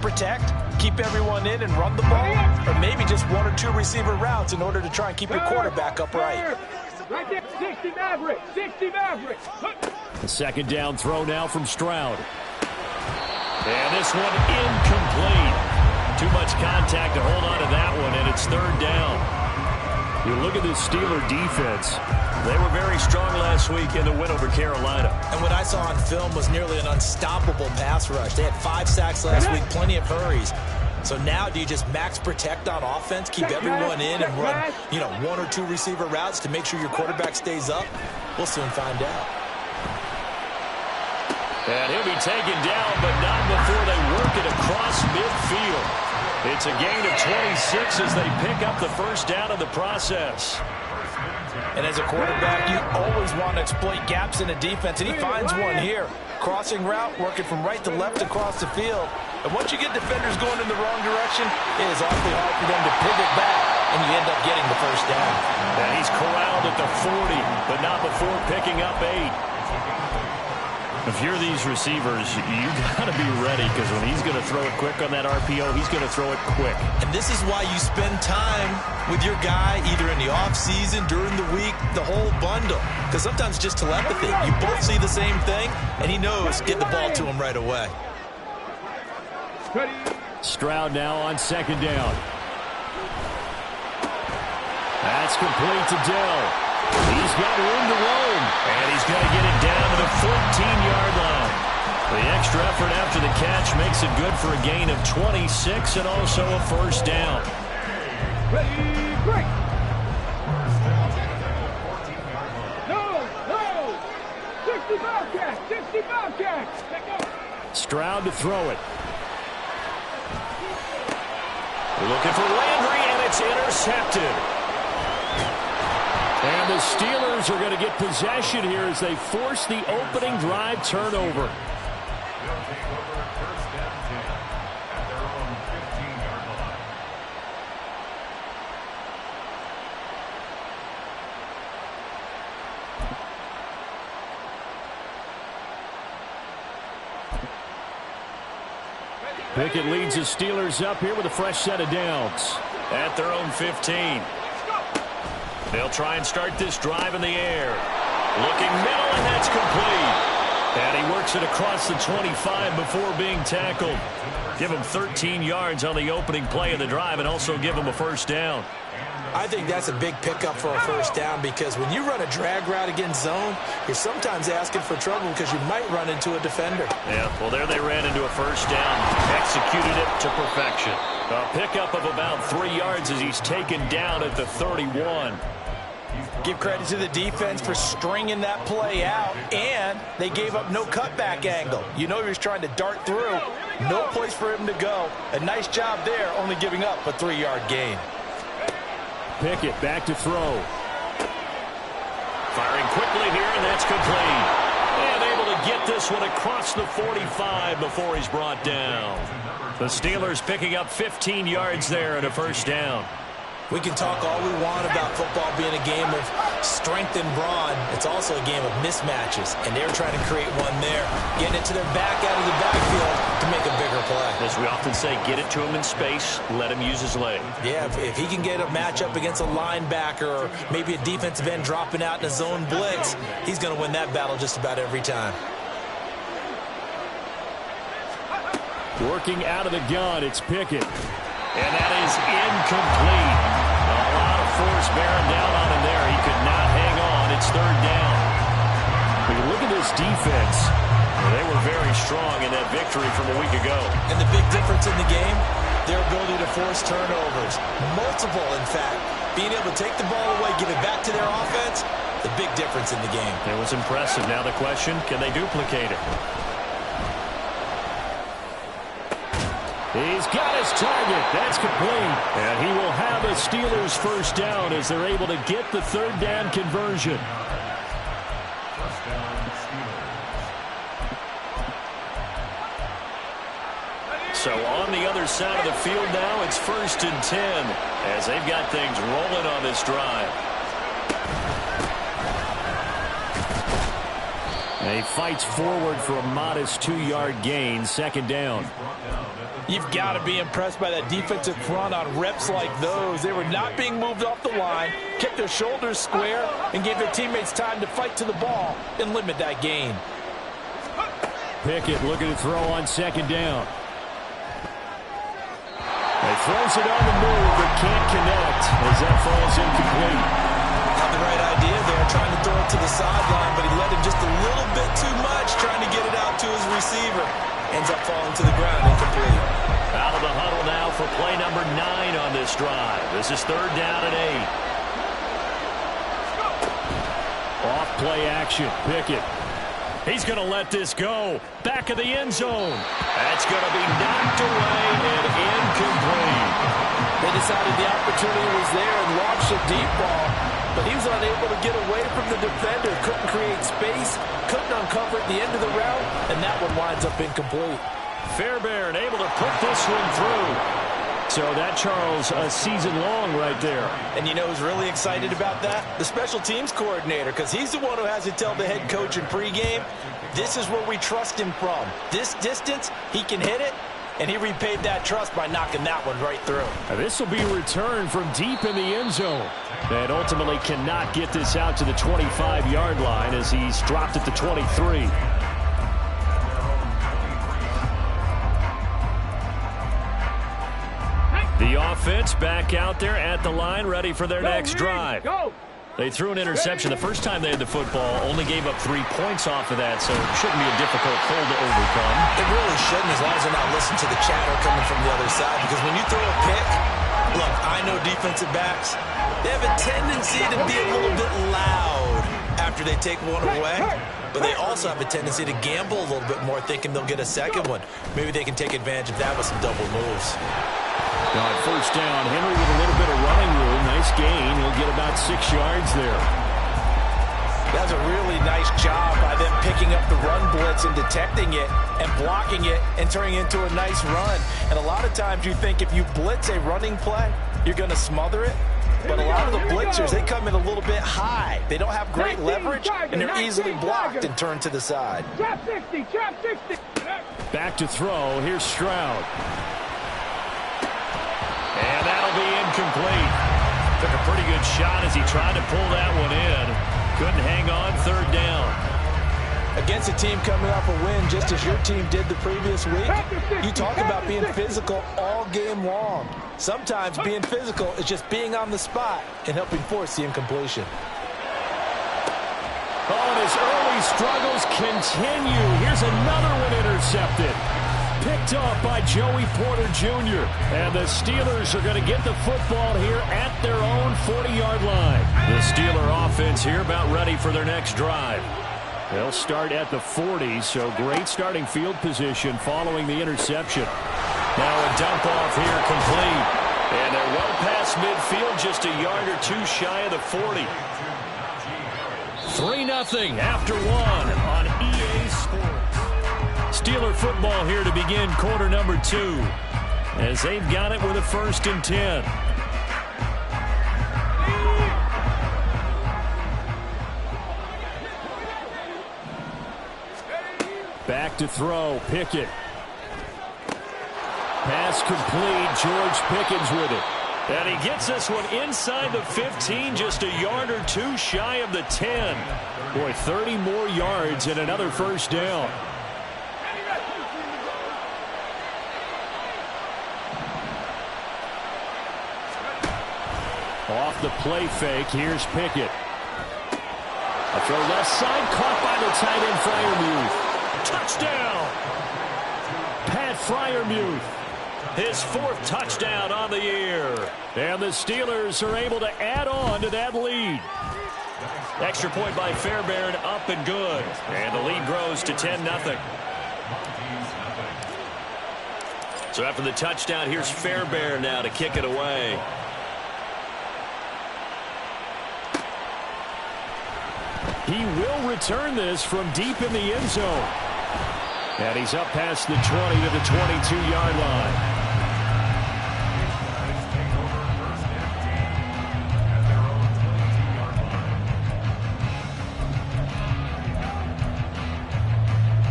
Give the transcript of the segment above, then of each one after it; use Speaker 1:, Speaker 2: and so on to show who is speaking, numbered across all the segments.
Speaker 1: Protect, keep everyone in and run the ball, or maybe just one or two receiver routes in order to try and keep your quarterback upright.
Speaker 2: Right there, 60 Maverick, 60 Maverick.
Speaker 3: The second down throw now from Stroud. And this one incomplete. Too much contact to hold on to that one, and it's third down. You look at this Steeler defense. They were very strong last week in the win over Carolina.
Speaker 1: And what I saw on film was nearly an unstoppable pass rush. They had 5 sacks last week, plenty of hurries. So now do you just max protect on offense, keep everyone in and run, one or two receiver routes to make sure your quarterback stays up? We'll soon find out.
Speaker 3: And he'll be taken down, but not before they work it across midfield. It's a gain of 26 as they pick up the first down in the process.
Speaker 1: And as a quarterback, you always want to exploit gaps in the defense, and he finds one here. Crossing route, working from right to left across the field. And once you get defenders going in the wrong direction, it is awfully hard for them to pivot back, and you end up getting the first down.
Speaker 3: And he's corralled at the 40, but not before picking up 8. If you're these receivers, you got to be ready, because when he's going to throw it quick on that RPO, he's going to throw it quick.
Speaker 1: And this is why you spend time with your guy either in the offseason, during the week, the whole bundle. Because sometimes just telepathy. You both see the same thing, and he knows get the ball to him right away.
Speaker 3: Stroud now on second down. That's complete to Dell. He's got room to roam, and he's going to get it down to the 14-yard line. The extra effort after the catch makes it good for a gain of 26 and also a first down.
Speaker 2: Ready, break. No. 60 Bobcats, 60 Bobcats.
Speaker 3: Stroud to throw it. Looking for Landry, and it's intercepted. And the Steelers are going to get possession here as they force the opening drive turnover. Pickett leads the Steelers up here with a fresh set of downs at their own 15. They'll try and start this drive in the air. Looking middle, and that's complete. And he works it across the 25 before being tackled. Give him 13 yards on the opening play of the drive and also give him a first down.
Speaker 1: I think that's a big pickup for a first down, because when you run a drag route against zone, you're sometimes asking for trouble because you might run into a defender.
Speaker 3: Yeah, well, there they ran into a first down. Executed it to perfection. A pickup of about 3 yards as he's taken down at the 31.
Speaker 1: Give credit to the defense for stringing that play out, and they gave up no cutback angle. You know he was trying to dart through. No place for him to go. A nice job there, only giving up a 3-yard gain.
Speaker 3: Pickett back to throw. Firing quickly here, and that's complete. And able to get this one across the 45 before he's brought down. The Steelers picking up 15 yards there and a first down.
Speaker 1: We can talk all we want about football being a game of strength and brawn. It's also a game of mismatches, and they're trying to create one there, getting it to their back out of the backfield to make a bigger play.
Speaker 3: As we often say, get it to him in space, let him use his leg.
Speaker 1: Yeah, if he can get a matchup against a linebacker or maybe a defensive end dropping out in a zone blitz, he's going to win that battle just about every time.
Speaker 3: Working out of the gun, it's Pickett. And that is incomplete. A lot of force bearing down on him there. He could not hang on. It's third down. When you look at this defense, they were very strong in that victory from a week ago.
Speaker 1: And the big difference in the game, their ability to force turnovers. Multiple, in fact. Being able to take the ball away, give it back to their offense, the big difference in the game.
Speaker 3: It was impressive. Now the question, can they duplicate it? He's got his target. That's complete. And he will have a Steelers first down as they're able to get the third down conversion. So on the other side of the field now, it's 1st and 10 as they've got things rolling on this drive. And he fights forward for a modest 2-yard gain, second down.
Speaker 1: You've got to be impressed by that defensive front on reps like those. They were not being moved off the line, kept their shoulders square, and gave their teammates time to fight to the ball and limit that gain.
Speaker 3: Pickett looking to throw on second down. He throws it on the move, but can't connect as that falls incomplete.
Speaker 1: Had the right idea there, trying to throw it to the sideline, but he let him just a little bit too much, trying to get it out to his receiver. Ends up falling to the ground incomplete.
Speaker 3: Out of the huddle now for play number 9 on this drive. This is 3rd down and 8. Off play action, Pickett. He's going to let this go. Back of the end zone. That's going to be knocked away and incomplete.
Speaker 1: They decided the opportunity was there and launched a deep ball, but he was unable to get away from the defender. Couldn't create space, couldn't uncover at the end of the route, and that one winds up incomplete.
Speaker 3: Fairbairn able to put this one through. So that, Charles, a season long right there.
Speaker 1: And you know who's really excited about that? The special teams coordinator, because he's the one who has to tell the head coach in pregame, this is where we trust him from. This distance, he can hit it, and he repaid that trust by knocking that one right through.
Speaker 3: This will be returned from deep in the end zone. And ultimately cannot get this out to the 25-yard line as he's dropped at the 23. The offense back out there at the line, ready for their next drive. They threw an interception the first time they had the football, only gave up 3 points off of that, so it shouldn't be a difficult hole to overcome.
Speaker 1: It really shouldn't, as long as they're not listening to the chatter coming from the other side, because when you throw a pick, look, I know defensive backs, they have a tendency to be a little bit loud after they take one away, but they also have a tendency to gamble a little bit more, thinking they'll get a second one. Maybe they can take advantage of that with some double moves.
Speaker 3: Now at first down, Henry with a little bit of running room. Nice gain. He'll get about 6 yards there.
Speaker 1: That's a really nice job by them picking up the run blitz and detecting it and blocking it and turning it into a nice run. And a lot of times you think if you blitz a running play, you're going to smother it. But a lot of the blitzers, they come in a little bit high. They don't have great leverage, and they're easily blocked and turned to the side.
Speaker 2: Trap 60, trap 60.
Speaker 3: Back to throw. Here's Stroud. And that'll be incomplete. Took a pretty good shot as he tried to pull that one in. Couldn't hang on, 3rd down.
Speaker 1: Against a team coming off a win, just as your team did the previous week, you talk about being physical all game long. Sometimes being physical is just being on the spot and helping force the incompletion.
Speaker 3: Oh, and his early struggles continue. Here's another one intercepted. Picked off by Joey Porter Jr. And the Steelers are going to get the football here at their own 40-yard line. The Steeler offense here about ready for their next drive. They'll start at the 40, so great starting field position following the interception. Now a dump off here complete. And they're well past midfield, just a yard or 2 shy of the 40. 3-0 after 1 on EA Sports. Steeler football here to begin quarter number 2 as they've got it with a 1st and 10. Back to throw, Pickett. Pass complete, George Pickens with it. And he gets this one inside the 15, just a yard or 2 shy of the 10. Boy, 30 more yards and another 1st down. Off the play fake, here's Pickett. A throw left side, caught by the tight end Freiermuth. Touchdown! Pat Freiermuth, his 4th touchdown on the year. And the Steelers are able to add on to that lead. Extra point by Fairbairn, up and good. And the lead grows to 10-0. So after the touchdown, here's Fairbairn now to kick it away. He will return this from deep in the end zone. And he's up past the 20 to the 22-yard line.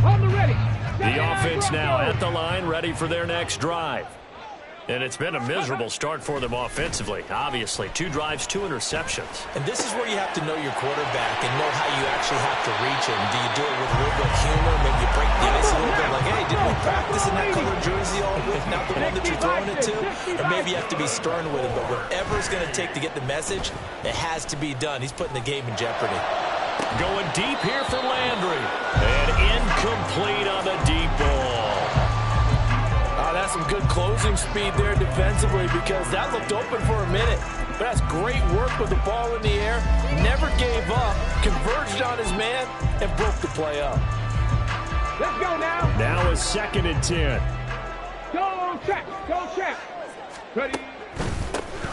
Speaker 2: On the ready.
Speaker 3: The offense now at at the line, ready for their next drive. And it's been a miserable start for them offensively. Obviously, 2 drives, 2 interceptions.
Speaker 1: And this is where you have to know your quarterback and know how you actually have to reach him. Do you do it with a little bit of humor? Maybe you break the ice a little bit like, hey, didn't we practice in that colored jersey all week? Not the one that you're throwing it to? Or maybe you have to be stern with him. But whatever it's going to take to get the message, it has to be done. He's putting the game in jeopardy.
Speaker 3: Going deep here for Landry. And incomplete on the deep ball.
Speaker 1: That's some good closing speed there defensively because that looked open for a minute. But that's great work with the ball in the air. Never gave up, converged on his man, and broke the play up.
Speaker 2: Let's go now.
Speaker 3: Now a 2nd and 10.
Speaker 2: Go check. Go check. Ready.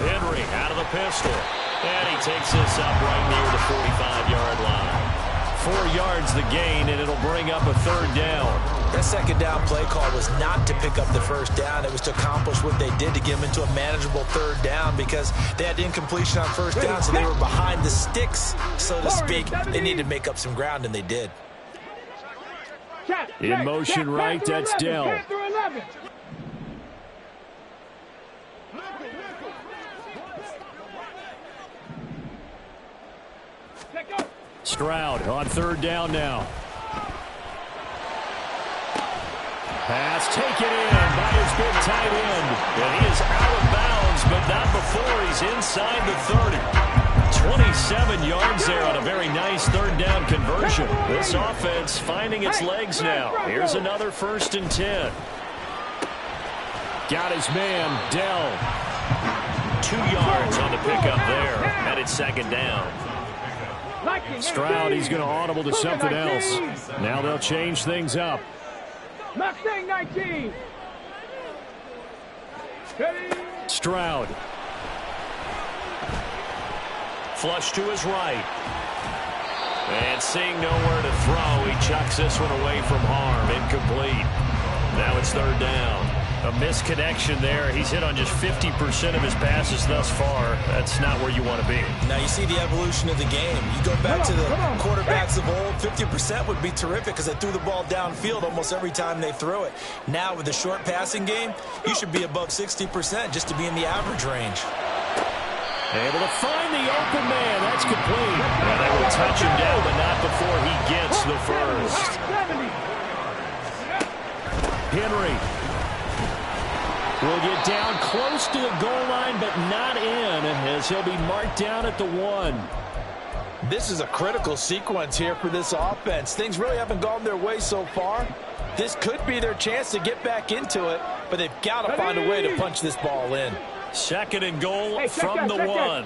Speaker 3: Henry out of the pistol. And he takes this up right near the 45-yard line. 4 yards the gain, and it'll bring up a 3rd down.
Speaker 1: That 2nd down play call was not to pick up the 1st down. It was to accomplish what they did to get them into a manageable 3rd down because they had incompletion on 1st down, so they were behind the sticks, so to speak. They needed to make up some ground, and they did.
Speaker 3: In motion right, that's Dell. Stroud on 3rd down now. Pass taken in by his big tight end. And he is out of bounds, but not before he's inside the 30. 27 yards there on a very nice 3rd down conversion. This offense finding its legs now. Here's another 1st and 10. Got his man, Dell. 2 yards on the pickup there. And it's 2nd down. Stroud, he's going to audible to something else. Now they'll change things up.
Speaker 2: Mustang 19.
Speaker 3: Stroud. Flush to his right. And seeing nowhere to throw, he chucks this one away from harm. Incomplete. Now it's 3rd down. A misconnection there. He's hit on just 50% of his passes thus far. That's not where you want to be.
Speaker 1: Now you see the evolution of the game. You go back to the quarterbacks of old, 50% would be terrific because they threw the ball downfield almost every time they threw it. Now with the short passing game, you should be above 60% just to be in the average range.
Speaker 3: Able to find the open man. That's complete. And they will touch him down, but not before he gets the first. Henry will get down close to the goal line, but not in, as he'll be marked down at the 1.
Speaker 1: This is a critical sequence here for this offense. Things really haven't gone their way so far. This could be their chance to get back into it, but they've got to find a way to punch this ball in.
Speaker 3: 2nd and goal from the 1.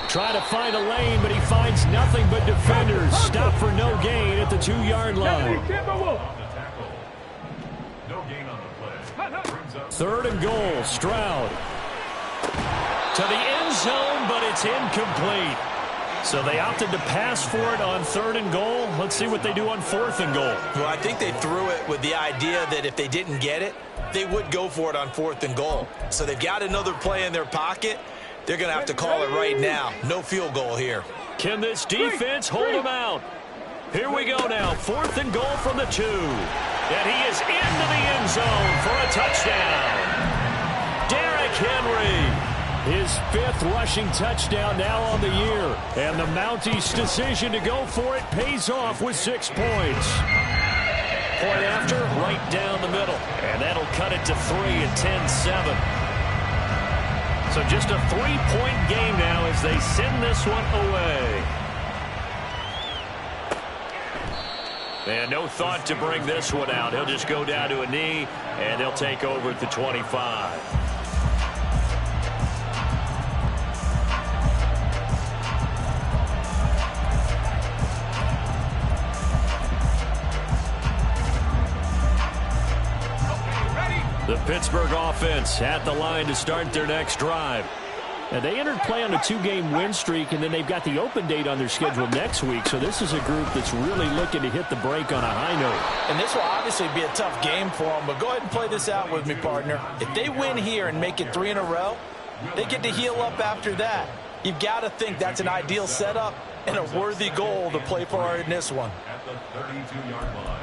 Speaker 3: Try to find a lane, but he finds nothing but defenders. Stop for no gain at the 2-yard line. 3rd and goal, Stroud. To the end zone, but it's incomplete. So they opted to pass for it on 3rd and goal. Let's see what they do on 4th and goal.
Speaker 1: Well, I think they threw it with the idea that if they didn't get it, they would go for it on 4th and goal. So they've got another play in their pocket. They're going to have to call it right now. No field goal here.
Speaker 3: Can this defense hold them out? Here we go now. 4th and goal from the 2. And he is into the end zone for a touchdown. Derrick Henry. His 5th rushing touchdown now on the year. And the Mounties' decision to go for it pays off with 6 points. Point after, right down the middle. And that'll cut it to 3 at 10-7. So just a 3-point game now as they send this one away. And no thought to bring this one out. He'll just go down to a knee, and they'll take over at the 25. The Pittsburgh offense at the line to start their next drive. Now, they entered play on a 2-game win streak, and then they've got the open date on their schedule next week. So this is a group that's really looking to hit the break on a high note.
Speaker 1: And this will obviously be a tough game for them, but go ahead and play this out with me, partner. If they win here and make it 3 in a row, they get to heal up after that. You've got to think that's an ideal setup and a worthy goal to play for in this one.
Speaker 4: at the 32-yard line.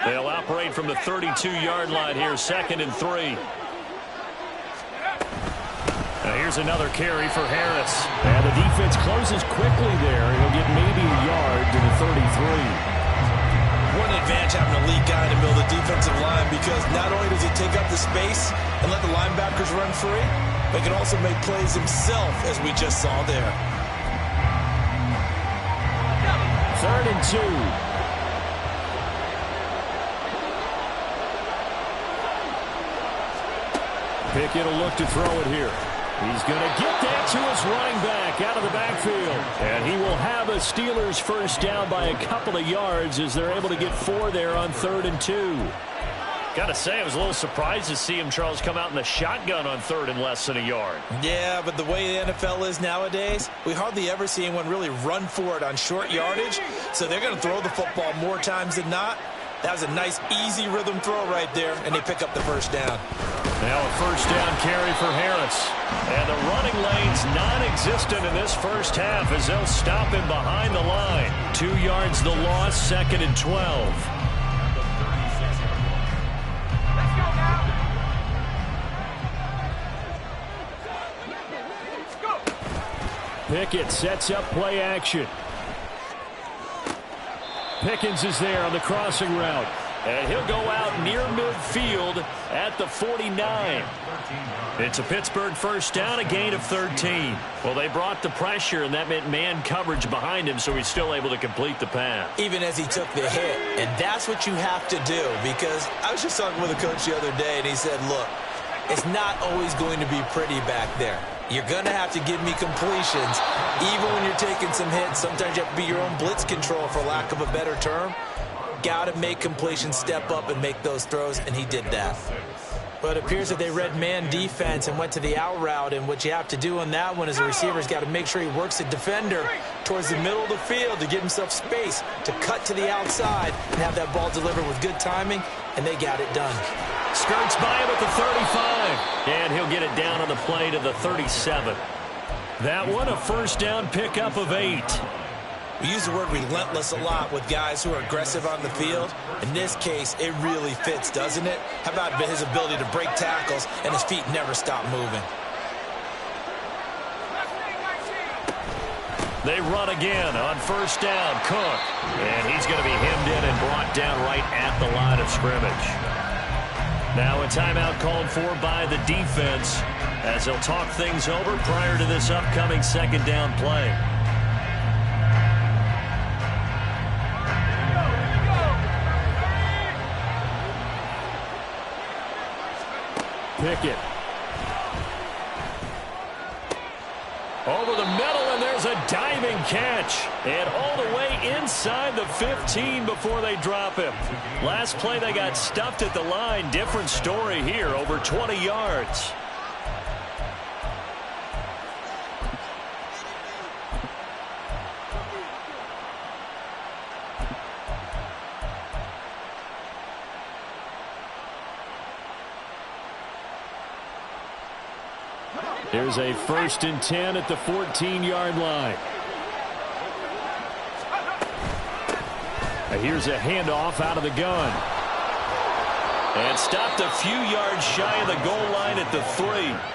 Speaker 3: They'll operate from the 32-yard line here, 2nd and 3. Now here's another carry for Harris.
Speaker 5: And the defense closes quickly there. He'll get maybe a yard to the 33.
Speaker 1: What an advantage having a lead guy in the middle of the defensive line, because not only does he take up the space and let the linebackers run free, but he can also make plays himself, as we just saw there.
Speaker 5: 3rd and 2. Pickett will look to throw it here. He's going to get that to his running back out of the backfield. And he will have a Steelers first down by a couple of yards as they're able to get 4 there on 3rd and 2.
Speaker 3: Got to say, I was a little surprised to see him, Charles, come out in the shotgun on 3rd and less than a yard.
Speaker 1: Yeah, but the way the NFL is nowadays, we hardly ever see anyone really run for it on short yardage. So they're going to throw the football more times than not. That was a nice, easy rhythm throw right there, and they pick up the first down.
Speaker 3: Now a first down carry for Harris. And the running lane's non-existent in this first half as they'll stop him behind the line. 2 yards the loss, 2nd and 12.
Speaker 5: Pickett sets up play action. Pickens is there on the crossing route.
Speaker 3: And he'll go out near midfield at the 49. It's a Pittsburgh first down, a gain of 13. Well, they brought the pressure, and that meant man coverage behind him, so he's still able to complete the pass.
Speaker 1: Even as he took the hit. And that's what you have to do, because I was just talking with a coach the other day, and he said, look, it's not always going to be pretty back there. You're going to have to give me completions. Even when you're taking some hits, sometimes you have to be your own blitz control, for lack of a better term. Got to make completions, step up, and make those throws, and he did that. But it appears that they read man defense and went to the out route, and what you have to do on that one is the receiver's got to make sure he works the defender towards the middle of the field to give himself space to cut to the outside and have that ball delivered with good timing, and they got it done.
Speaker 3: Skirts by him at the 35, and he'll get it down on the play to the 37.
Speaker 5: That one a first down pickup of 8.
Speaker 1: We use the word relentless a lot with guys who are aggressive on the field. In this case, it really fits, doesn't it? How about his ability to break tackles and his feet never stop moving?
Speaker 3: They run again on first down. Cook, and he's going to be hemmed in and brought down right at the line of scrimmage. Now a timeout called for by the defense as they'll talk things over prior to this upcoming second down play.
Speaker 5: Pickett.
Speaker 3: Over the middle, and there's a diving catch. And all the way inside the 15 before they drop him. Last play, they got stuffed at the line. Different story here, over 20 yards.
Speaker 5: There's a 1st and 10 at the 14-yard line. Here's a handoff out of the gun.
Speaker 3: And stopped a few yards shy of the goal line at the 3.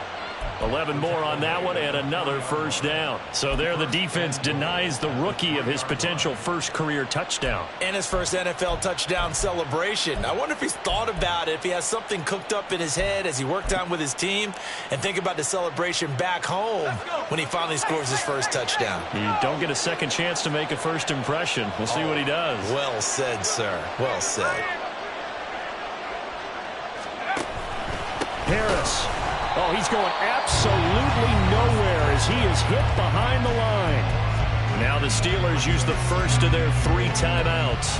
Speaker 3: 11 more on that one and another first down. So there the defense denies the rookie of his potential first career touchdown.
Speaker 1: And his first NFL touchdown celebration. I wonder if he's thought about it, if he has something cooked up in his head as he worked on with his team, and think about the celebration back home when he finally scores his first touchdown.
Speaker 3: You don't get a second chance to make a first impression. We'll see what he does.
Speaker 1: Well said, sir. Well said.
Speaker 5: Harris. Oh, he's going absolutely nowhere as he is hit behind the line.
Speaker 3: Now the Steelers use the first of their 3 timeouts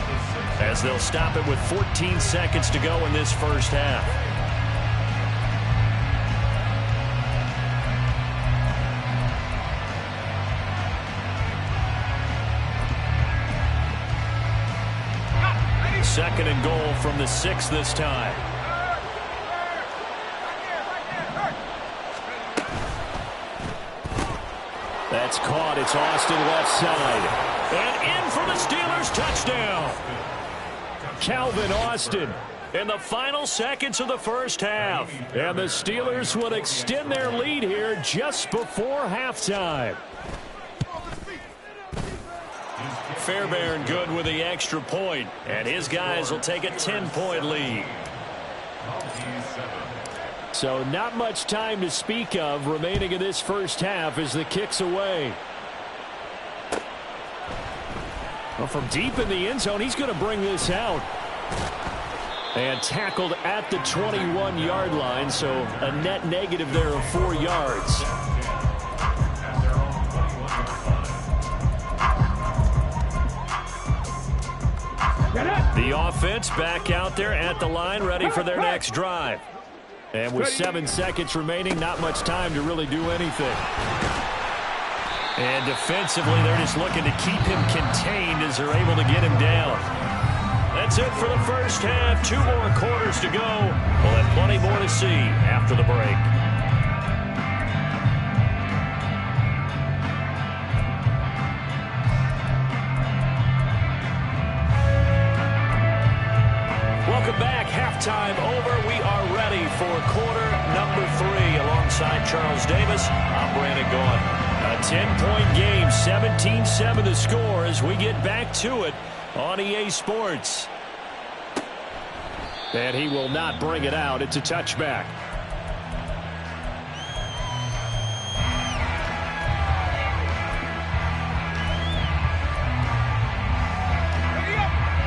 Speaker 3: as they'll stop it with 14 seconds to go in this first half. Second and goal from the 6 this time.
Speaker 5: It's caught. It's Austin left side. And in for the Steelers touchdown. Calvin Austin in the final seconds of the first half. And the Steelers would extend their lead here just before halftime. Fairbairn good with the extra point, and his guys will take a 10-point lead. So not much time to speak of remaining in this first half as the kick's away. Well, from deep in the end zone, he's going to bring this out. And tackled at the 21-yard line, so a net negative there of 4 yards. The offense back out there at the line, ready for their next drive. And with 7 seconds remaining, not much time to really do anything. And defensively, they're just looking to keep him contained as they're able to get him down. That's it for the first half. 2 more quarters to go. We'll have plenty more to see after the break. Welcome back. Halftime over. We are ready for quarter number 3. Alongside Charles Davis, I'm Brandon Gaudin. A 10-point game, 17-7 the score as we get back to it on EA Sports. And he will not bring it out. It's a touchback.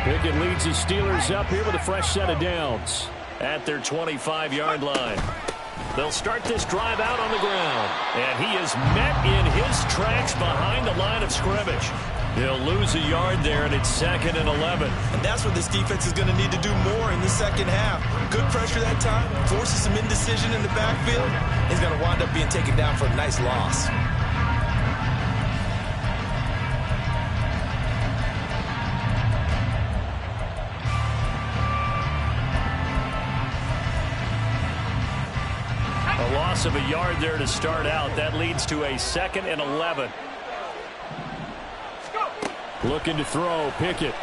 Speaker 5: Pickett leads the Steelers up here with a fresh set of downs at their 25-yard line. They'll start this drive out on the ground. And he is met in his tracks behind the line of scrimmage. He'll lose a yard there, and it's 2nd and 11.
Speaker 1: And that's what this defense is going to need to do more in the second half. Good pressure that time, forces some indecision in the backfield. He's going to wind up being taken down for a nice loss.
Speaker 5: A loss of a yard there to start out. That leads to a 2nd and 11. Looking to throw, Pickett.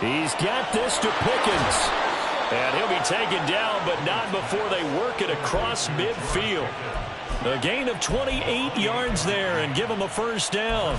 Speaker 5: He's got this to Pickens. And he'll be taken down, but not before they work it across midfield. A gain of 28 yards there and give him a first down.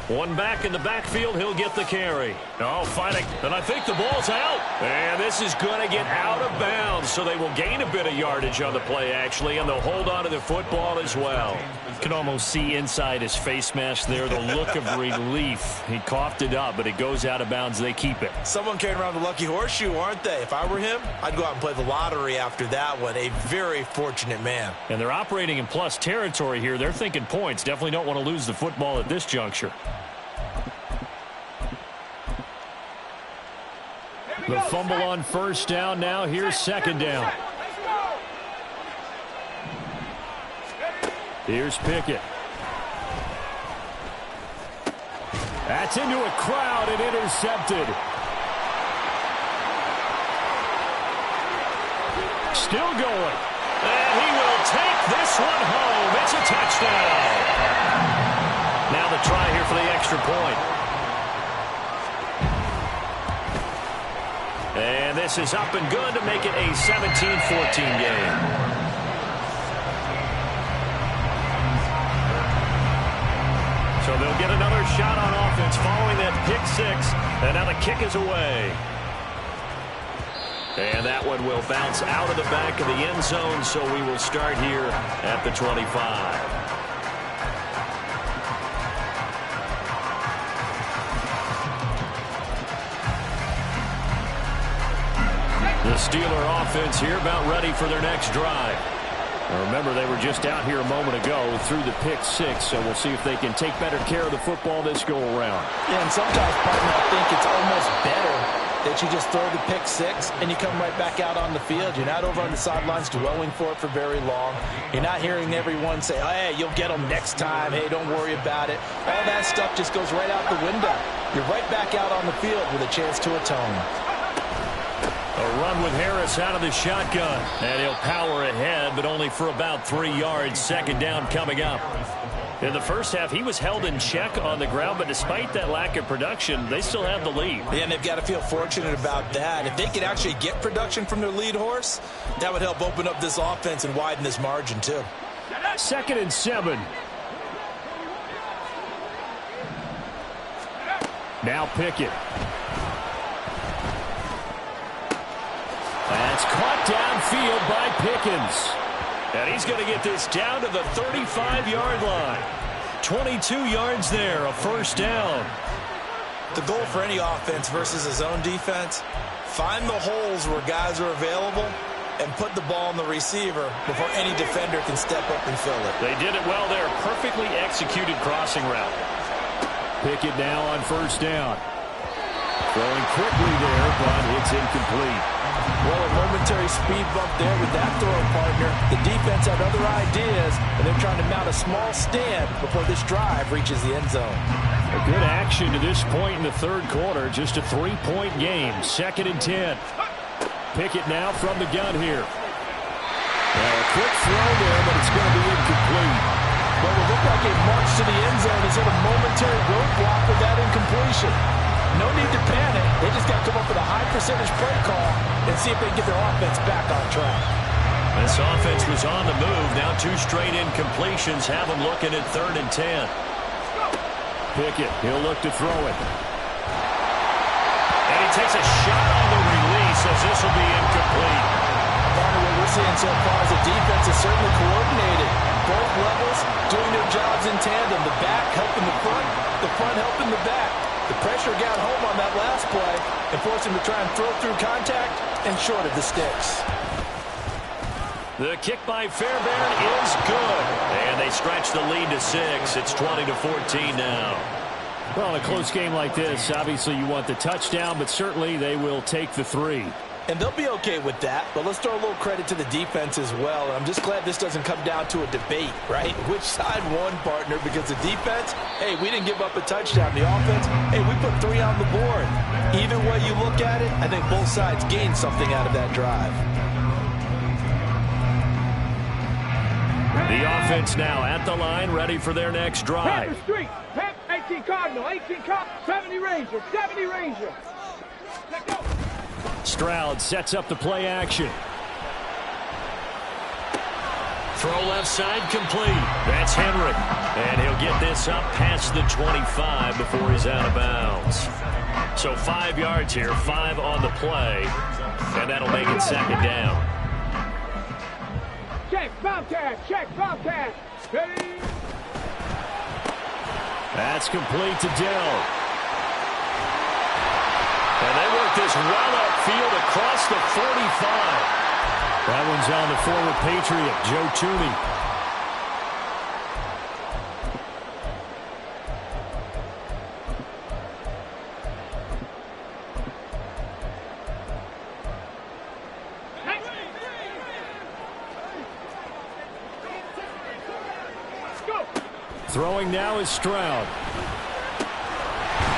Speaker 5: One back in the backfield, he'll get the carry. Oh, fighting, and I think the ball's out. And this is going to get out of bounds, so they will gain a bit of yardage on the play, actually, and they'll hold on to the football as well. You can almost see inside his face mask there the look of relief. He coughed it up, but it goes out of bounds. They keep it.
Speaker 1: Someone carrying around the lucky horseshoe, aren't they? If I were him, I'd go out and play the lottery after that one. A very fortunate man. And
Speaker 5: they're operating in plus territory here. They're thinking points. Definitely don't want to lose the football at this juncture. The fumble on first down. Now here's 2nd down. Here's Pickett. That's into a crowd and intercepted. Still going. And he will take this one home. It's a touchdown. Now the try here for the extra point. And this is up and good to make it a 17-14 game. So they'll get another shot on offense following that pick 6. And now the kick is away. And that one will bounce out of the back of the end zone, so we will start here at the 25. The Steeler offense here about ready for their next drive. Remember, they were just out here a moment ago through the pick six, so we'll see if they can take better care of the football this go-around.
Speaker 1: Yeah, and sometimes, partner, I think it's almost better that you just throw the pick six and you come right back out on the field. You're not over on the sidelines dwelling for it for very long. You're not hearing everyone say, oh, hey, you'll get them next time. Hey, don't worry about it. All that stuff just goes right out the window. You're right back out on the field with a chance to atone.
Speaker 5: A run with Harris out of the shotgun. And he'll power ahead, but only for about 3 yards. Second down coming up. In the first half, he was held in check on the ground, but despite that lack of production, they still have the lead.
Speaker 1: Yeah, and they've got to feel fortunate about that. If they could actually get production from their lead horse, that would help open up this offense and widen this margin, too.
Speaker 5: 2nd and 7. Now Pickett. That's caught downfield by Pickens. And he's going to get this down to the 35-yard line. 22 yards there, a first down.
Speaker 1: The goal for any offense versus a zone defense, find the holes where guys are available and put the ball on the receiver before any defender can step up and fill it.
Speaker 5: They did it well there. Perfectly executed crossing route. Pickett now on first down. Throwing quickly there, but it's incomplete.
Speaker 1: Well, a momentary speed bump there with that throw, partner. The defense had other ideas, and they're trying to mount a small stand before this drive reaches the end zone.
Speaker 5: A good action to this point in the third quarter. Just a 3-point game. 2nd and 10. Pickett now from the gun here. A quick throw there, but it's going to be incomplete.
Speaker 1: Well, it looked like a march to the end zone. Is it a momentary roadblock with that incompletion? No need to panic. They just got to come up with a high percentage play call and see if they can get their offense back on track.
Speaker 5: This offense was on the move. Now 2 straight incompletions have them looking at 3rd and 10. Pickett, he'll look to throw it. And he takes a shot on the release as this will be incomplete.
Speaker 1: Partner, what we're seeing so far is the defense is certainly coordinated. Both levels doing their jobs in tandem. The back helping the front helping the back. The pressure got home on that last play and forced him to try and throw through contact and short of the sticks.
Speaker 5: The kick by Fairbairn is good. And they stretch the lead to 6. It's 20-14 now. Well, in a close game like this, obviously you want the touchdown, but certainly they will take the 3.
Speaker 1: And they'll be okay with that, but let's throw a little credit to the defense as well. I'm just glad this doesn't come down to a debate, right? Which side won, partner? Because the defense, hey, we didn't give up a touchdown. The offense, hey, we put 3 on the board. Either way you look at it, I think both sides gained something out of that drive.
Speaker 5: The offense now at the line, ready for their next drive.
Speaker 2: Pepper Street, 18 Cardinal, 18 Cardinal, 70 Ranger, 70 Ranger. Let's go.
Speaker 5: Stroud sets up the play action. Throw left side complete. That's Henry. And he'll get this up past the 25 before he's out of bounds. So 5 yards here, 5 on the play. And that'll make it 2nd down.
Speaker 2: Check, Bobcat, check, Bobcat. Ready?
Speaker 5: That's complete to Dell. And they work this well upfield across the 45. That one's on the forward Patriot, Joe Tooney. Throwing now is Stroud.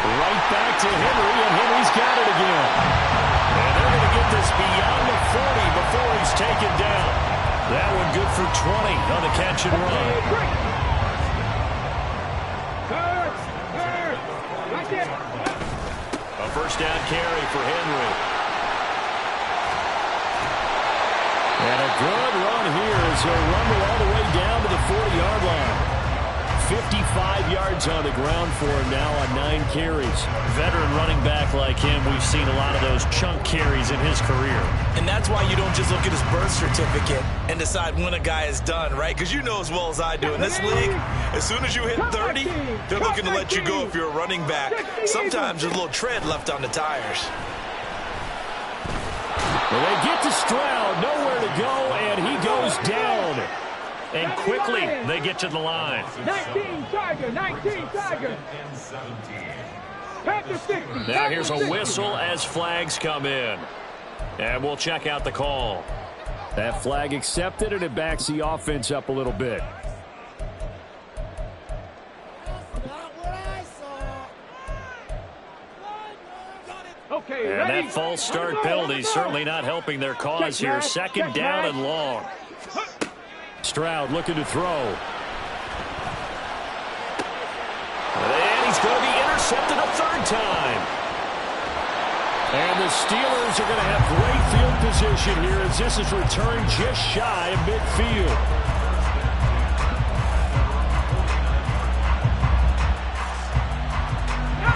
Speaker 5: Right back to Henry, and Henry's got it again. And they're going to get this beyond the 40 before he's taken down. That one good for 20 on the catch and run.
Speaker 2: Right there.
Speaker 5: A first down carry for Henry. And a good run here as he'll rumble all the way down to the 40-yard line. 55 yards on the ground for him now on 9 carries. Veteran running back like him, we've seen a lot of those chunk carries in his career.
Speaker 1: And that's why you don't just look at his birth certificate and decide when a guy is done, right? Because you know as well as I do, in this league, as soon as you hit 30, they're looking to let you go if you're a running back. Sometimes there's a little tread left on the tires.
Speaker 5: Well, they get to Stroud, nowhere to go, and he goes down.
Speaker 3: And quickly, they get to the line.
Speaker 2: 19 Tiger, 19 Tiger. Panther 60.
Speaker 3: Now here's a whistle as flags come in. And we'll check out the call.
Speaker 5: That flag accepted, and it backs the offense up a little bit.
Speaker 2: Okay,
Speaker 3: And that false start penalty certainly not helping their cause here. Second down and long.
Speaker 5: Stroud looking to throw.
Speaker 3: And he's going to be intercepted a third time.
Speaker 5: And the Steelers are going to have great field position here as this is returned just shy of midfield.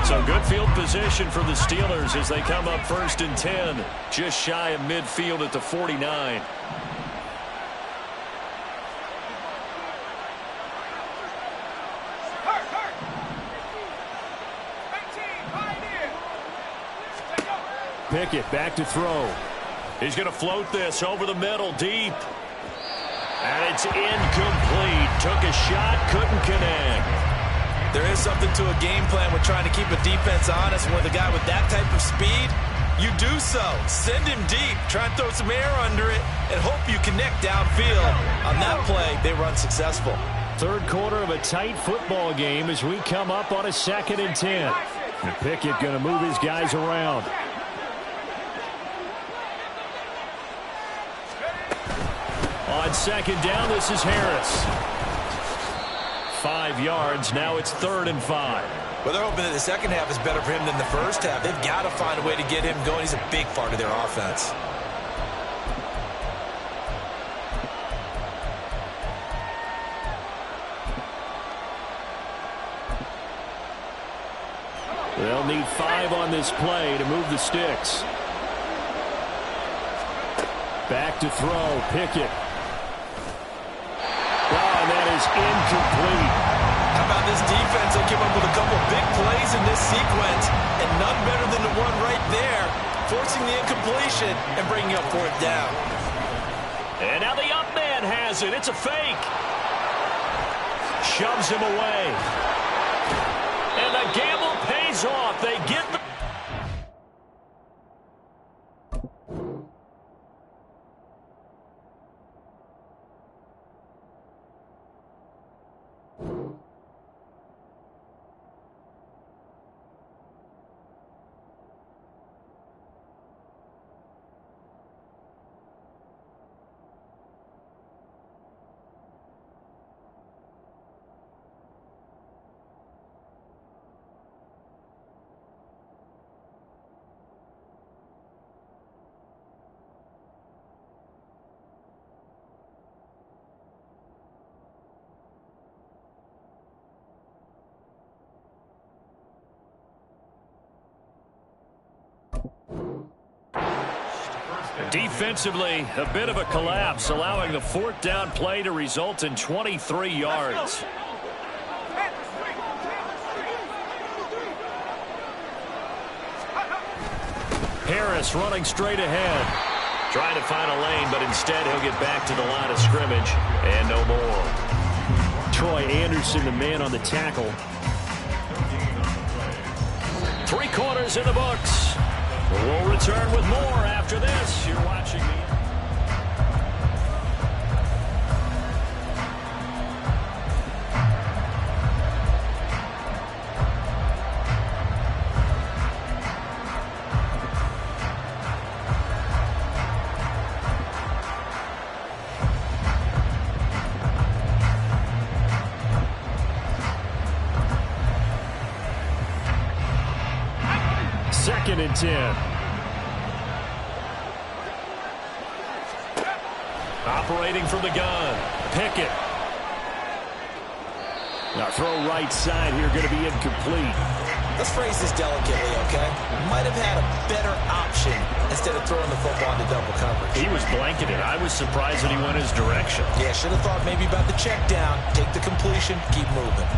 Speaker 3: So good field position for the Steelers as they come up 1st and 10, just shy of midfield at the 49.
Speaker 5: Pickett back to throw.
Speaker 3: He's going to float this over the middle, deep. And it's incomplete. Took a shot, couldn't connect.
Speaker 1: There is something to a game plan with trying to keep a defense honest. With a guy with that type of speed, you do so. Send him deep. Try and throw some air under it and hope you connect downfield. On that play, they were unsuccessful.
Speaker 5: Third quarter of a tight football game as we come up on a 2nd and 10. And Pickett going to move his guys around. On 2nd down, this is Harris. 5 yards. Now it's 3rd and 5.
Speaker 1: Well, they're hoping that the second half is better for him than the first half. They've got to find a way to get him going. He's a big part of their offense.
Speaker 5: They'll need 5 on this play to move the sticks. Back to throw. Pickett. And that is incomplete.
Speaker 1: How about this defense? They came up with a couple big plays in this sequence, and none better than the one right there, forcing the incompletion and bringing up 4th down.
Speaker 3: And now the up man has it. It's a fake. Shoves him away. And the gamble pays off. They get the... Defensively, a bit of a collapse, allowing the 4th down play to result in 23 yards. Harris running straight ahead. Trying to find a lane, but instead he'll get back to the line of scrimmage and no more.
Speaker 5: Troy Anderson, the man on the tackle.
Speaker 3: 3 quarters in the books. We'll return with more after this. You're watching the...
Speaker 5: Second and 10.
Speaker 3: Operating from the gun. Pickett.
Speaker 5: Now throw right side here, going to be incomplete.
Speaker 1: Let's phrase this delicately, okay? Might have had a better option instead of throwing the football into double coverage.
Speaker 3: He was blanketed. I was surprised that he went his direction.
Speaker 1: Yeah, should have thought maybe about the check down. Take the completion, keep moving.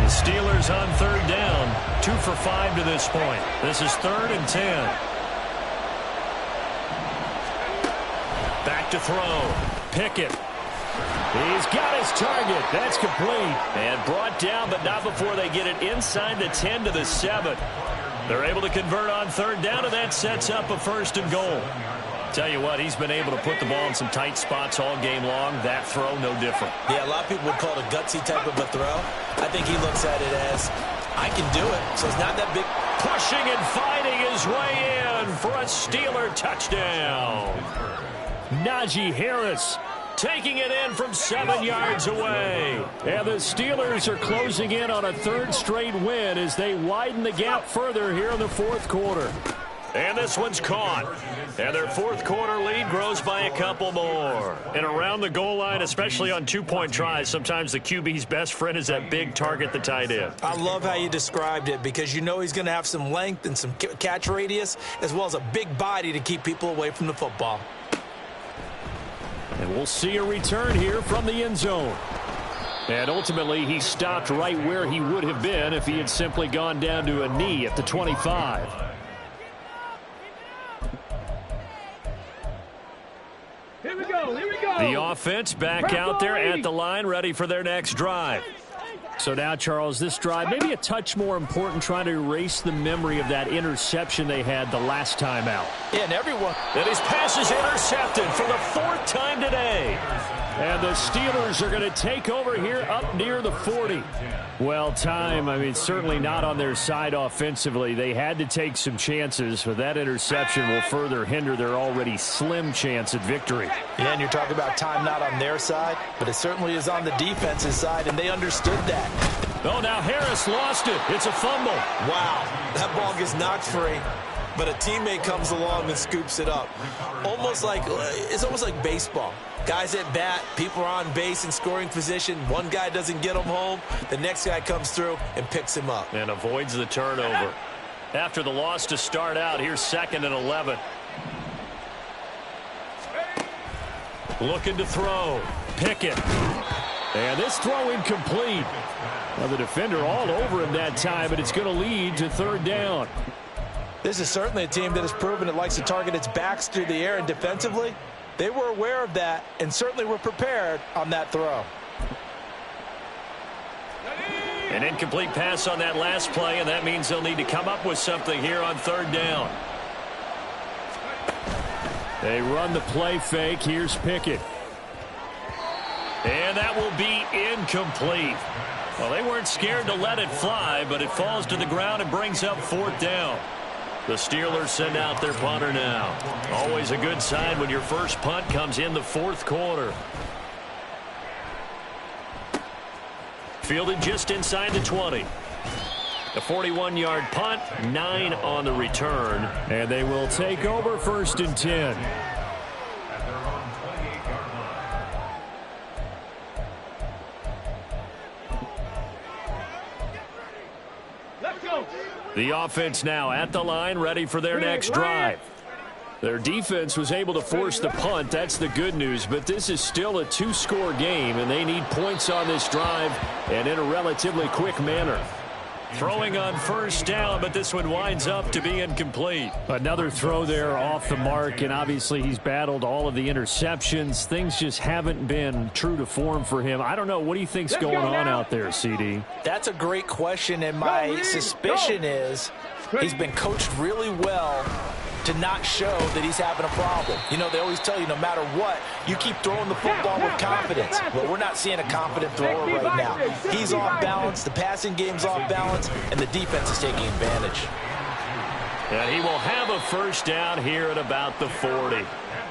Speaker 3: The Steelers on 3rd down. 2 for 5 to this point. This is 3rd and 10. Back to throw. Pickett. He's got his target. That's complete. And brought down, but not before they get it inside the 10 to the 7. They're able to convert on 3rd down, and that sets up a 1st and goal. Tell you what, he's been able to put the ball in some tight spots all game long. That throw, no different.
Speaker 1: Yeah, a lot of people would call it a gutsy type of a throw. I think he looks at it as, I can do it. So it's not that big.
Speaker 3: Pushing and fighting his way in for a Steeler touchdown. Najee Harris taking it in from 7 yards away. And the Steelers are closing in on a 3rd straight win as they widen the gap further here in the 4th quarter. And this one's caught. And their 4th quarter lead grows by a couple more. And around the goal line, especially on 2-point tries, sometimes the QB's best friend is that big target, the tight end.
Speaker 1: I love how you described it because you know he's going to have some length and some catch radius as well as a big body to keep people away from the football.
Speaker 5: And we'll see a return here from the end zone. And ultimately, he stopped right where he would have been if he had simply gone down to a knee at the 25.
Speaker 2: Here we go, here we go.
Speaker 3: The offense back out there at the line, ready for their next drive.
Speaker 5: So now, Charles, this drive maybe a touch more important, trying to erase the memory of that interception they had the last time out.
Speaker 1: Yeah, and everyone.
Speaker 3: And his pass is intercepted for the 4th time today.
Speaker 5: And the Steelers are going to take over here up near the 40. Well, time, I mean, certainly not on their side offensively. They had to take some chances, but that interception will further hinder their already slim chance at victory.
Speaker 1: Yeah, and you're talking about time not on their side, but it certainly is on the defense's side, and they understood that.
Speaker 3: Oh, now Harris lost it. It's a fumble.
Speaker 1: Wow, that ball gets knocked free, but a teammate comes along and scoops it up. It's almost like baseball. Guys at bat, people are on base in scoring position. One guy doesn't get him home. The next guy comes through and picks him up.
Speaker 3: And avoids the turnover. After the loss to start out, here's 2nd and 11. Looking to throw. Pickett.
Speaker 5: And this throw incomplete. Well, the defender all over him that time, but it's going to lead to 3rd down.
Speaker 1: This is certainly a team that has proven it likes to target its backs through the air, and defensively, they were aware of that and certainly were prepared on that throw.
Speaker 3: An incomplete pass on that last play, and that means they'll need to come up with something here on 3rd down.
Speaker 5: They run the play fake. Here's Pickett.
Speaker 3: And that will be incomplete. Well, they weren't scared to let it fly, but it falls to the ground and brings up 4th down. The Steelers send out their punter now. Always a good sign when your first punt comes in the 4th quarter. Fielded just inside the 20. A 41-yard punt, 9 on the return.
Speaker 5: And they will take over 1st and 10.
Speaker 3: The offense now at the line, ready for their next drive.
Speaker 5: Their defense was able to force the punt. That's the good news. But this is still a 2-score game, and they need points on this drive and in a relatively quick manner.
Speaker 3: Throwing on 1st down, but this one winds up to be incomplete.
Speaker 5: Another throw there off the mark, and obviously he's battled all of the interceptions. Things just haven't been true to form for him. I don't know. What do you think's going on out there, CD?
Speaker 1: That's a great question, and my suspicion is he's been coached really well to not show that he's having a problem. You know, they always tell you no matter what, you keep throwing the football with confidence. Well, we're not seeing a confident thrower right now. He's off balance, the passing game's off balance, and the defense is taking advantage.
Speaker 3: And he will have a 1st down here at about the 40.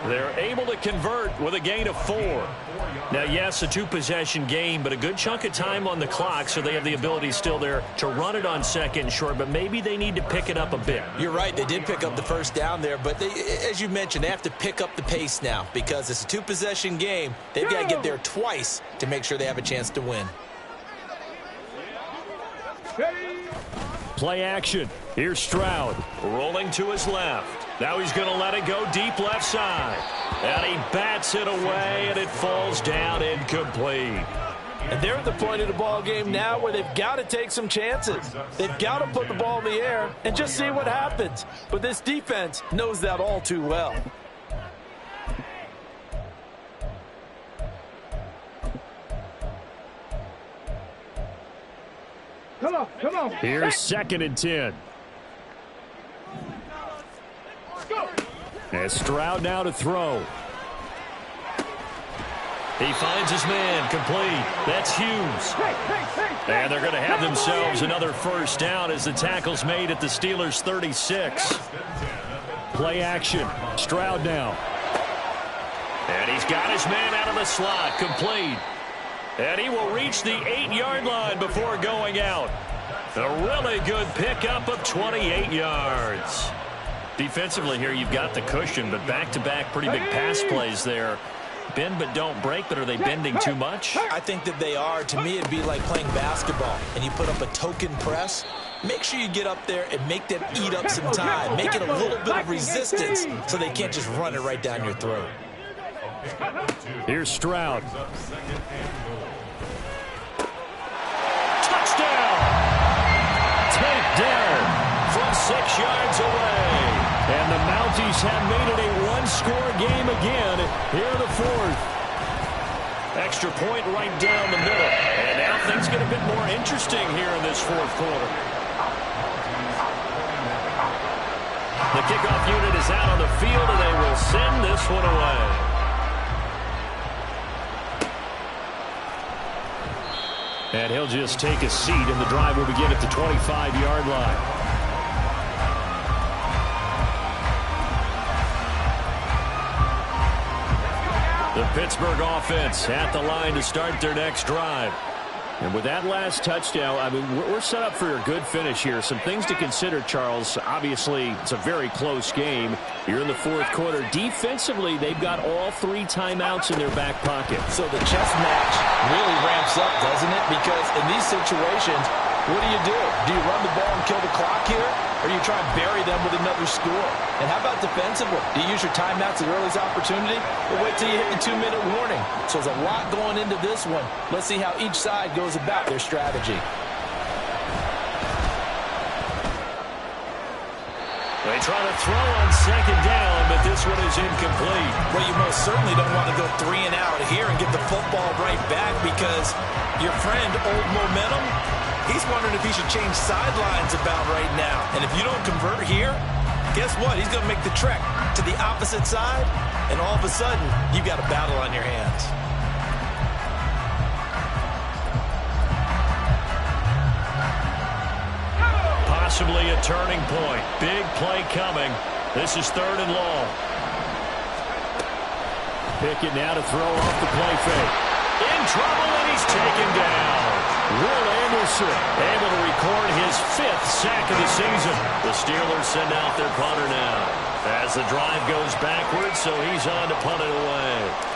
Speaker 3: They're able to convert with a gain of 4. Now, yes, a 2-possession game, but a good chunk of time on the clock, so they have the ability still there to run it on 2nd and short, but maybe they need to pick it up a bit.
Speaker 1: You're right. They did pick up the 1st down there, but as you mentioned, they have to pick up the pace now because it's a 2-possession game. They've got to get there twice to make sure they have a chance to win.
Speaker 5: Play action. Here's Stroud.
Speaker 3: Rolling to his left. Now he's going to let it go deep left side. And he bats it away, and it falls down incomplete.
Speaker 1: And they're at the point of the ball game now where they've got to take some chances. They've got to put the ball in the air and just see what happens. But this defense knows that all too well.
Speaker 2: Come on, come on.
Speaker 5: Here's 2nd and 10. And Stroud now to throw.
Speaker 3: He finds his man, complete. That's Hughes. And they're going to have themselves another first down as the tackle's made at the Steelers' 36.
Speaker 5: Play action. Stroud now.
Speaker 3: And he's got his man out of the slot, complete. And he will reach the 8-yard line before going out. A really good pickup of 28 yards. Defensively here, you've got the cushion, but back-to-back pretty big pass plays there. Bend but don't break, but are they bending too much?
Speaker 1: I think that they are. To me, it'd be like playing basketball, and you put up a token press. Make sure you get up there and make them eat up some time. Make it a little bit of resistance so they can't just run it right down your throat.
Speaker 5: Here's Stroud.
Speaker 3: Touchdown! Takedown from 6 yards away.
Speaker 5: And the Mounties have made it a one-score game again here in the 4th.
Speaker 3: Extra point right down the middle. And now things get a bit more interesting here in this 4th quarter. The kickoff unit is out on the field, and they will send this one away.
Speaker 5: And he'll just take a seat, and the drive will begin at the 25-yard line. The Pittsburgh offense at the line to start their next drive. And with that last touchdown, I mean, we're set up for a good finish here. Some things to consider, Charles. Obviously, it's a very close game. You're in the 4th quarter. Defensively, they've got all 3 timeouts in their back pocket.
Speaker 1: So the chess match really ramps up, doesn't it? Because in these situations, what do? Do you run the ball and kill the clock here? Or do you try and bury them with another score? And how about defensively? Do you use your timeouts at the earliest opportunity? Or wait till you hit the 2-minute warning? So there's a lot going into this one. Let's see how each side goes about their strategy.
Speaker 3: They try to throw on 2nd down, but this one is incomplete.
Speaker 1: Well, you most certainly don't want to go 3 and out here and get the football right back because your friend, Old Momentum, he's wondering if he should change sidelines about right now. And if you don't convert here, guess what? He's going to make the trek to the opposite side, and all of a sudden, you've got a battle on your hands.
Speaker 3: Possibly a turning point. Big play coming. This is 3rd and long.
Speaker 5: Pickett now to throw off the play fake.
Speaker 3: In trouble, and he's taken down.
Speaker 5: Will Anderson
Speaker 3: able to record his 5th sack of the season. The Steelers send out their punter now as the drive goes backwards, so he's on to punt it away.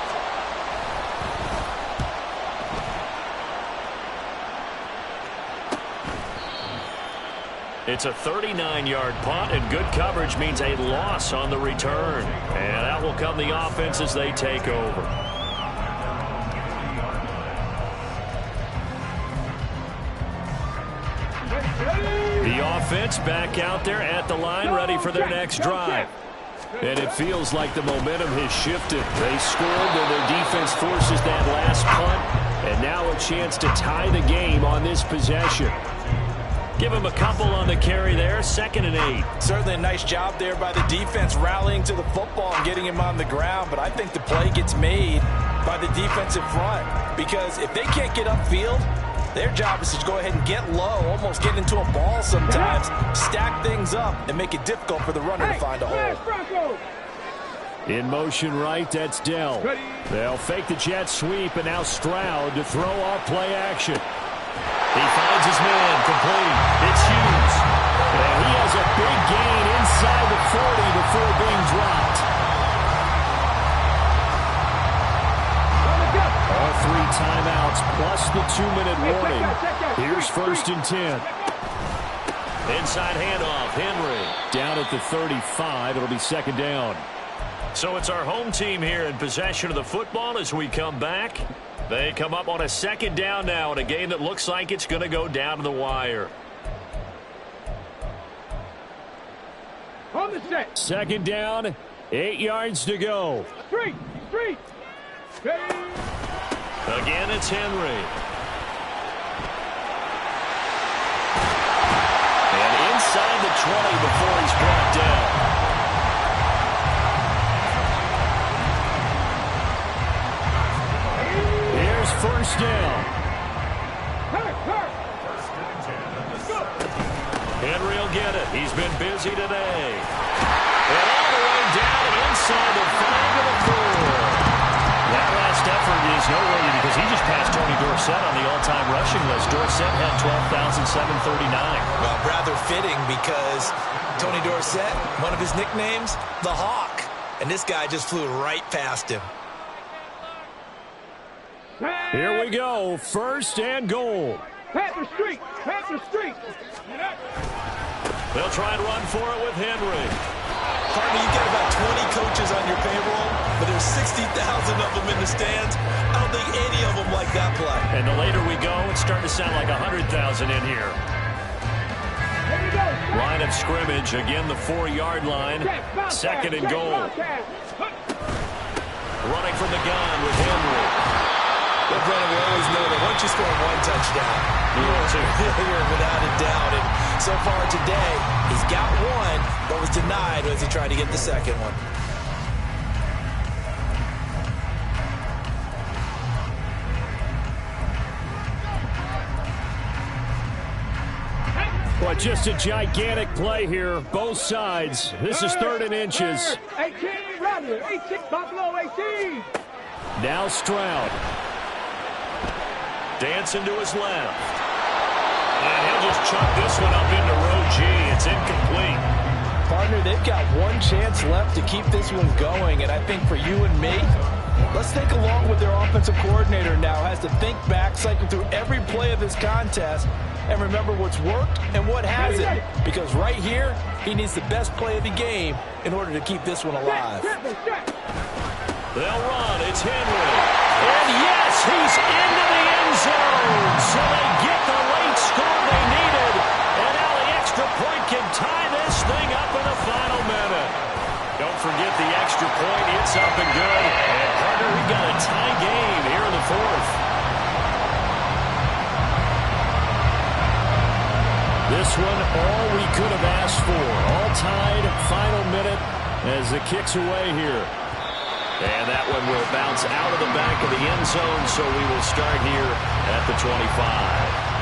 Speaker 3: It's a 39-yard punt, and good coverage means a loss on the return. And that will come the offense as they take over. The offense back out there at the line, ready for their next drive.
Speaker 5: And it feels like the momentum has shifted. They scored, and their defense forces that last punt. And now a chance to tie the game on this possession.
Speaker 3: Give him a couple on the carry there, 2nd and 8.
Speaker 1: Certainly a nice job there by the defense rallying to the football and getting him on the ground, but I think the play gets made by the defensive front because if they can't get upfield, their job is to go ahead and get low, almost get into a ball sometimes, stack things up, and make it difficult for the runner to find a hole.
Speaker 5: In motion right, that's Dell. They'll fake the jet sweep, and now Stroud to throw off play action.
Speaker 3: He finds his man, complete. It's Hughes.
Speaker 5: And he has a big gain inside the 40 before being dropped. All 3 timeouts plus the 2-minute warning. Here's 1st and 10.
Speaker 3: Inside handoff, Henry.
Speaker 5: Down at the 35, it'll be 2nd down.
Speaker 3: So it's our home team here in possession of the football as we come back. They come up on a second down now in a game that looks like it's going to go down to the wire.
Speaker 2: On the set.
Speaker 5: Second down, 8 yards to go.
Speaker 2: Street.
Speaker 3: Again, it's Henry. And inside the 20 before he's brought down.
Speaker 5: Here's first down.
Speaker 2: Hurt.
Speaker 3: Henry will get it. He's been busy today. And all the way down inside the 5 to the 4. That last effort is noteworthy because he just passed Tony Dorsett on the all-time rushing list. Dorsett had 12,739.
Speaker 1: Well, rather fitting because Tony Dorsett, one of his nicknames, the Hawk. And this guy just flew right past him.
Speaker 5: Here we go, first and goal.
Speaker 2: Panther Street.
Speaker 3: They'll try and run for it with Henry.
Speaker 1: Partner, you get about 20 coaches on your payroll, but there's 60,000 of them in the stands. I don't think any of them like that play.
Speaker 3: And the later we go, it's starting to sound like 100,000 in here. Line of scrimmage, again the 4-yard line. Second and goal. Running from the gun with Henry.
Speaker 1: Well, Brennan, we always know that once you score one touchdown, you're without a doubt. And so far today, he's got one, but was denied as he tried to get the second one.
Speaker 5: Well, just a gigantic play here, both sides. This is 3rd and inches.
Speaker 2: 18, Rodney. 18, Buffalo 18.
Speaker 5: Now Stroud.
Speaker 3: Dancing to his left. And he'll just chuck this one up into row G. It's incomplete.
Speaker 1: Partner, they've got one chance left to keep this one going, and I think for you and me, let's think along with their offensive coordinator now has to think back, cycle through every play of this contest, and remember what's worked and what hasn't. Because right here, he needs the best play of the game in order to keep this one alive.
Speaker 3: They'll run. It's Henry. And yes, he's into the end zone. So they get the late score they needed. And now the extra point can tie this thing up in the final minute. Don't forget the extra point. It's up and good. And partner, we got a tie game here in the 4th.
Speaker 5: This one, all we could have asked for. All tied, final minute as it kicks away here.
Speaker 3: And that one will bounce out of the back of the end zone, so we will start here at the 25.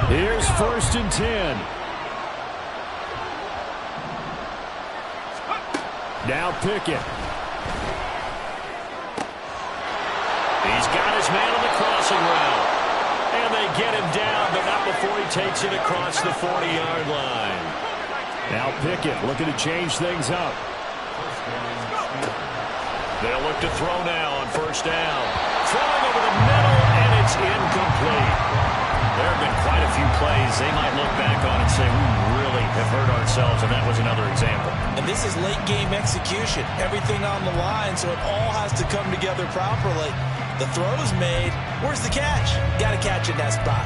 Speaker 5: Here's 1st and 10. Now Pickett.
Speaker 3: He's got his man on the crossing route. And they get him down, but not before he takes it across the 40-yard line.
Speaker 5: Now Pickett looking to change things up.
Speaker 3: They'll look to throw now on 1st down. Throwing over the middle, and it's incomplete. There have been quite a few plays they might look back on and say, we really have hurt ourselves, and that was another example.
Speaker 1: And this is late-game execution. Everything on the line, so it all has to come together properly. The throw's made. Where's the catch? Got to catch in that spot.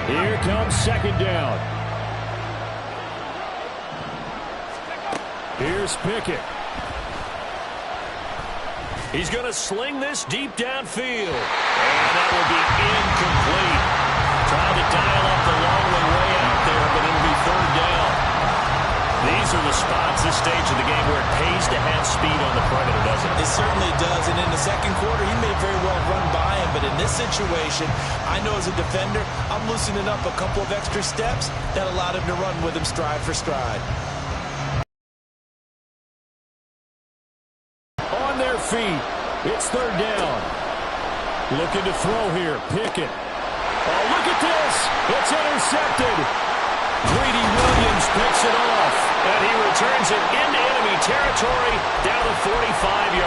Speaker 5: Here comes 2nd down. Here's Pickett.
Speaker 3: He's going to sling this deep downfield. And that will be incomplete. Trying to dial up the long one way out there, but it'll be 3rd down. These are the spots, this stage of the game, where it pays to have speed on the perimeter, doesn't it?
Speaker 1: It certainly does. And in the second quarter, he may very well run by him. But in this situation, I know as a defender, I'm loosening up a couple of extra steps that allowed him to run with him stride for stride.
Speaker 5: feet. It's third down. Looking to throw here. Pickett. Oh, look at this. It's intercepted. Greedy Williams picks it off.
Speaker 3: And he returns it into enemy territory down the 45-yard